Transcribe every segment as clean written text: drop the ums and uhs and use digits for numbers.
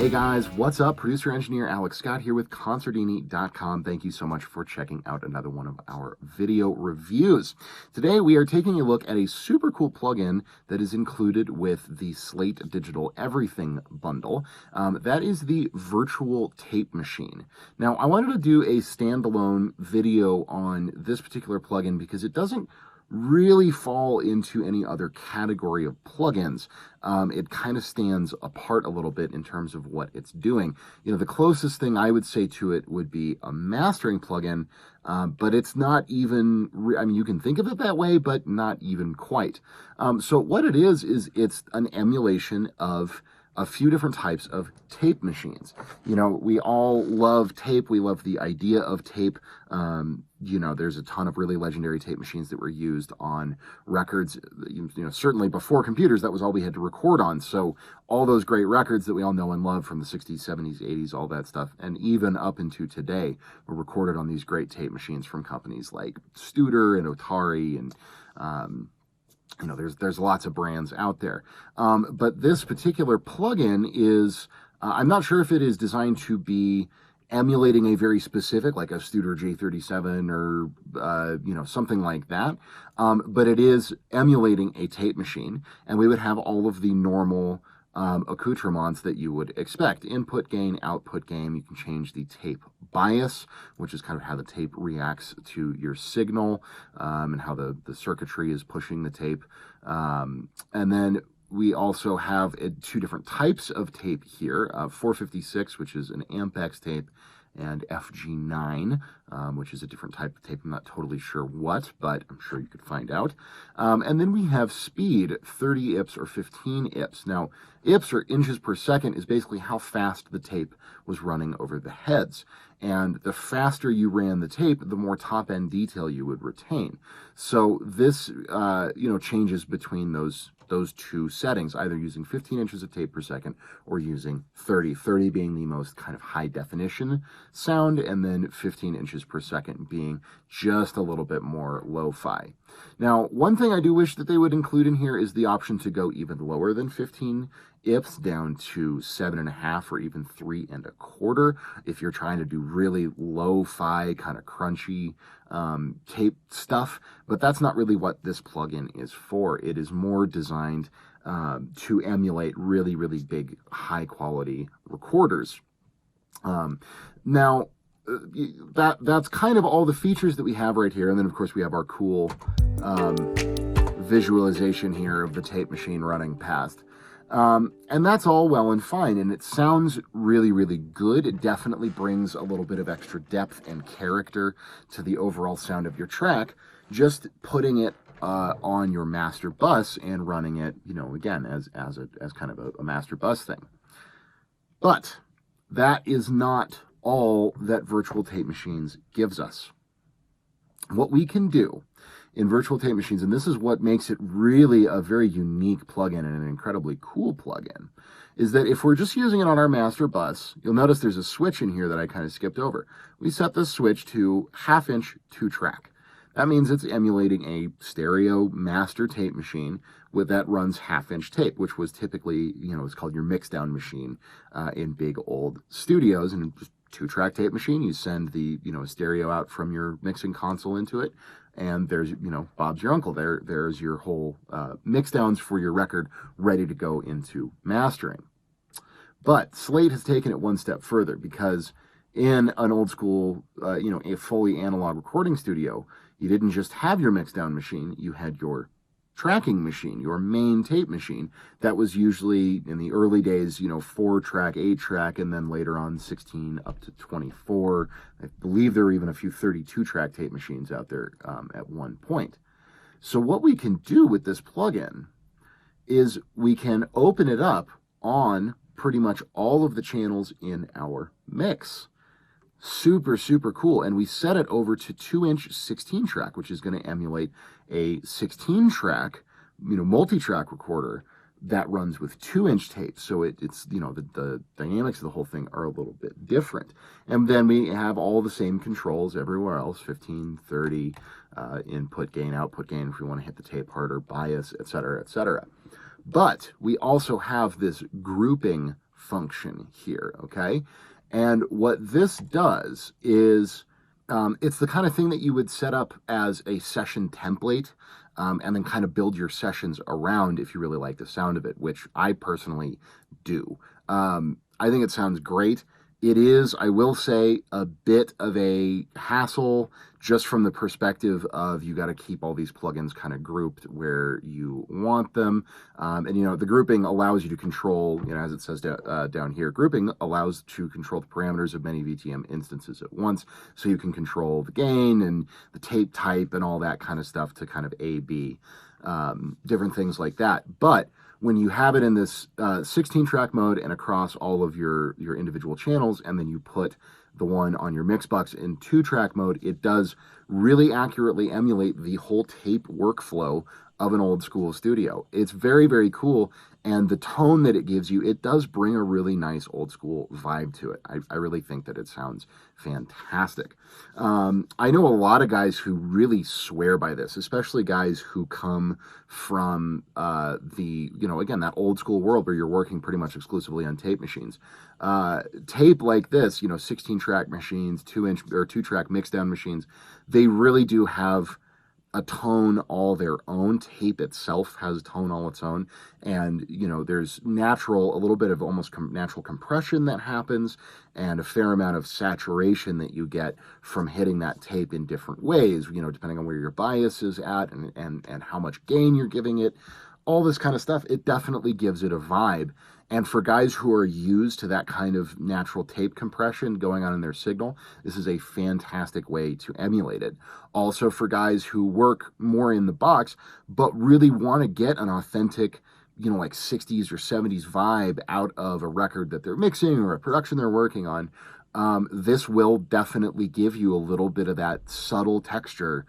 Hey guys, what's up? Producer engineer Alex Scott here with Consordini.com. Thank you so much for checking out another one of our video reviews. Today we are taking a look at a super cool plugin that is included with the Slate Digital Everything Bundle. That is the virtual tape machine. Now, I wanted to do a standalone video on this particular plugin because it doesn't really fall into any other category of plugins. It kind of stands apart a little bit in terms of what it's doing. You know, the closest thing I would say to it would be a mastering plugin, but it's not even, I mean, you can think of it that way, but not even quite. So what it is it's an emulation of a few different types of tape machines. You know, we all love tape. We love the idea of tape. You know, there's a ton of really legendary tape machines that were used on records. You know, certainly before computers, that was all we had to record on. So all those great records that we all know and love from the 60s, 70s, 80s, all that stuff, and even up into today, were recorded on these great tape machines from companies like Studer and Atari and, you know, there's lots of brands out there. But this particular plugin is, I'm not sure if it is designed to be emulating a very specific, like a Studer J37 or, you know, something like that. But it is emulating a tape machine, and we would have all of the normal accoutrements that you would expect. Input gain, output gain. You can change the tape bias, which is kind of how the tape reacts to your signal, and how the circuitry is pushing the tape. And then we also have two different types of tape here, 456, which is an Ampex tape, and FG9, which is a different type of tape. I'm not totally sure what, but I'm sure you could find out. And then we have speed, 30 IPS or 15 IPS. Now, IPS or inches per second is basically how fast the tape was running over the heads. And the faster you ran the tape, the more top-end detail you would retain. So this, you know, changes between those two settings, either using 15 inches of tape per second or using 30 being the most kind of high definition sound, and then 15 inches per second being just a little bit more lo-fi. Now, one thing I do wish that they would include in here is the option to go even lower than 15 IPS, down to 7.5 or even 3.25 if you're trying to do really lo-fi, kind of crunchy tape stuff. But that's not really what this plugin is for. It is more designed to emulate really, really big, high-quality recorders. Now, that's kind of all the features that we have right here. And then, of course, we have our cool visualization here of the tape machine running past. And that's all well and fine, and it sounds really, really good. It definitely brings a little bit of extra depth and character to the overall sound of your track, just putting it on your master bus and running it, you know, again, as kind of a master bus thing. But that is not all that virtual tape machines gives us. What we can do in virtual tape machines, and this is what makes it really a very unique plugin and an incredibly cool plugin, is that if we're just using it on our master bus, you'll notice there's a switch in here that I kind of skipped over. We set this switch to 1/2 inch 2-track. That means it's emulating a stereo master tape machine that runs 1/2 inch tape, which was typically, you know, it's called your mix-down machine in big old studios. And just 2-track tape machine, you send the, you know, stereo out from your mixing console into it, and there's, you know, Bob's your uncle. There's your whole mix downs for your record ready to go into mastering. But Slate has taken it one step further, because in an old school, you know, a fully analog recording studio, you didn't just have your mix down machine, you had your tracking machine, your main tape machine. That was usually, in the early days, you know, 4-track, 8-track, and then later on 16 up to 24. I believe there were even a few 32-track tape machines out there at one point. So what we can do with this plugin is we can open it up on pretty much all of the channels in our mix. Super, super cool. And we set it over to 2-inch 16-track, which is going to emulate a 16-track, you know, multi-track recorder that runs with 2-inch tape. So it's, you know, the dynamics of the whole thing are a little bit different. And then we have all the same controls everywhere else, 15, 30, input gain, output gain, if we want to hit the tape harder, bias, etc., etc. But we also have this grouping function here, okay? And what this does is it's the kind of thing that you would set up as a session template, and then kind of build your sessions around if you really like the sound of it, which I personally do. I think it sounds great. It is, I will say, a bit of a hassle just from the perspective of you got to keep all these plugins kind of grouped where you want them. And, you know, the grouping allows you to control, you know, as it says down here, grouping allows to control the parameters of many VTM instances at once. So you can control the gain and the tape type and all that kind of stuff to kind of A/B, different things like that. But when you have it in this 16-track mode and across all of your individual channels, and then you put the one on your Mixbox in 2-track mode, it does really accurately emulate the whole tape workflow of an old school studio. It's very, very cool, and the tone that it gives you, it does bring a really nice old school vibe to it. I really think that it sounds fantastic. I know a lot of guys who really swear by this, especially guys who come from you know, again, that old school world where you're working pretty much exclusively on tape machines. Tape like this, you know, 16-track machines, 2-inch or 2-track mixdown machines, they really do have a tone all their own. Tape itself has a tone all its own, and you know, there's a little bit of almost natural compression that happens, and a fair amount of saturation that you get from hitting that tape in different ways, you know, depending on where your bias is at and how much gain you're giving it, all this kind of stuff. It definitely gives it a vibe. And for guys who are used to that kind of natural tape compression going on in their signal, this is a fantastic way to emulate it. Also for guys who work more in the box, but really want to get an authentic, you know, like 60s or 70s vibe out of a record that they're mixing or a production they're working on, this will definitely give you a little bit of that subtle texture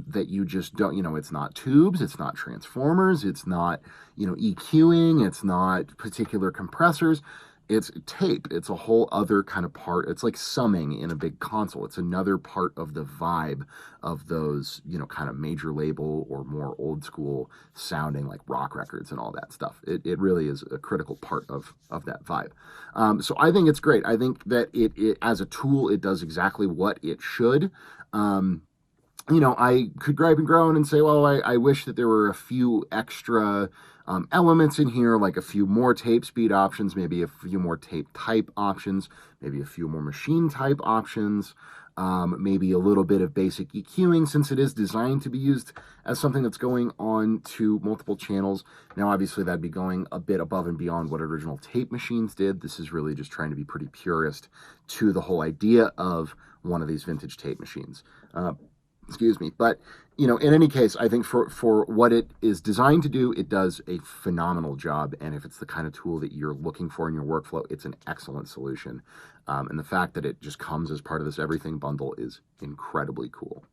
that you just don't, you know, it's not tubes, it's not transformers, it's not, you know, EQing, it's not particular compressors, it's tape. It's a whole other kind of part. It's like summing in a big console. It's another part of the vibe of those, you know, kind of major label or more old school sounding like rock records and all that stuff. It really is a critical part of that vibe. So I think it's great. I think that it as a tool, it does exactly what it should. You know, I could gripe and groan and say, well, I wish that there were a few extra elements in here, like a few more tape speed options, maybe a few more tape type options, maybe a few more machine type options, maybe a little bit of basic EQing, since it is designed to be used as something that's going on to multiple channels. Now, obviously, that'd be going a bit above and beyond what original tape machines did. This is really just trying to be pretty purist to the whole idea of one of these vintage tape machines. Excuse me. But, you know, in any case, I think for what it is designed to do, it does a phenomenal job. And if it's the kind of tool that you're looking for in your workflow, it's an excellent solution. And the fact that it just comes as part of this everything bundle is incredibly cool.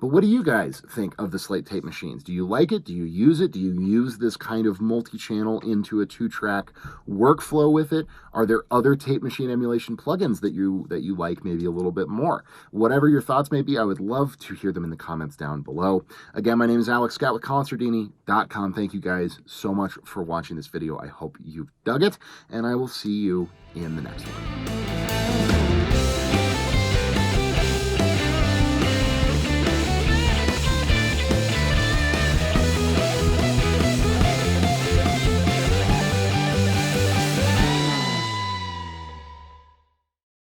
But what do you guys think of the Slate tape machines? Do you like it? Do you use it? Do you use this kind of multi-channel into a 2-track workflow with it? Are there other tape machine emulation plugins that you like maybe a little bit more? Whatever your thoughts may be, I would love to hear them in the comments down below. Again, my name is Alex Scott with Consordini.com. Thank you guys so much for watching this video. I hope you've dug it, and I will see you in the next one.